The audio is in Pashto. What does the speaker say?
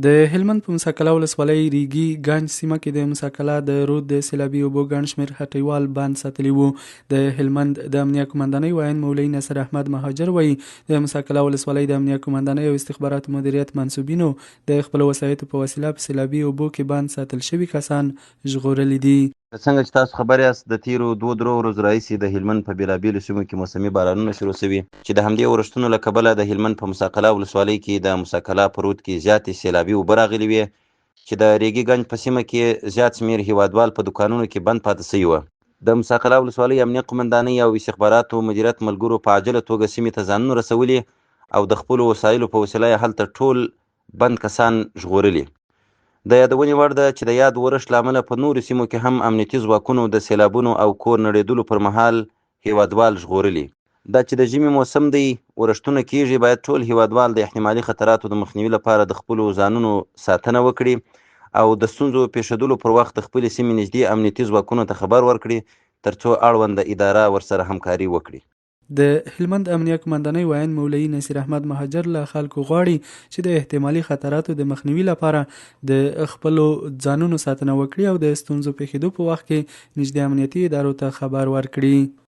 د هلمند په موسی قلعه ولسوالۍ ریګي ګنج سیمه کې د موسی قلعه د رود د سیلابي اوبو ګڼ شمېر هټیوال بند ساتلي وو. د هلمند د امنیه قمندانۍ وایي مولوي نصر احمد مهاجر وایي د موسی قلعه ولسوالۍ د امنیه قمندانۍ او استخباراتو مدیریت منصوبینو د خپلو وسایطو په وسیله په سیلابي اوبو کې بند ساتل شوي کسان ژغورلي دي. څنګه چې تاسو خبر یاست د تیرو 2-3 ورځو راهیسې د هلمند په بېلابېلو سیمو کې موسمي بارانونه شروع شوي چې د همدې اورښتونو له کبله د هلمند په موسی قلعه ولسوالۍ کې د موسی قلعه په رود کې زیاتې سیلابي اوبه راغلي وې چې د ریګي ګنج په سیمه کې زیات شمېر هیوادوال په دوکانونو کې بند پاتې شوي وه. د موسی قلعه ولسوالۍ امنیه قمندانۍ او استخباراتو مدیریت ملګرو په عاجله توګه سیمې ته ځانونه رسولي او د خپلو وسایلو په وسیله یې هلته ټول بند کسان ژغورلي. د یادونې وړ ده چې د یاد ورښت له امله په نورو سیمو کې هم امنیتي ځواکونو د سیلابونو او کور نړېدلو پر مهال هیوادوال ژغورلي. دا چې د ژمي موسم دی، ورښتونه کیږي، باید ټول هیوادوال د احتمالي خطراتو د مخنیوي لپاره د خپلو ځانونو ساتنه وکړي او د ستونزو پیښېدلو پر وخت د خپلې سیمې نږدې امنیتي ځواکونو ته خبر ورکړي ترڅو اړونده اداره ورسره همکاري وکړي. د هلمند امنیه قمندانۍ وایي مولوي نصیر احمد مهاجر له خلکو غواړي چې د احتمالي خطراتو د مخنیوي لپاره د خپلو ځانونو ساتنه وکړي او د ستونزو پیښېدو په وخت کې نږدې امنیتي ادارو ته خبر ورکړي.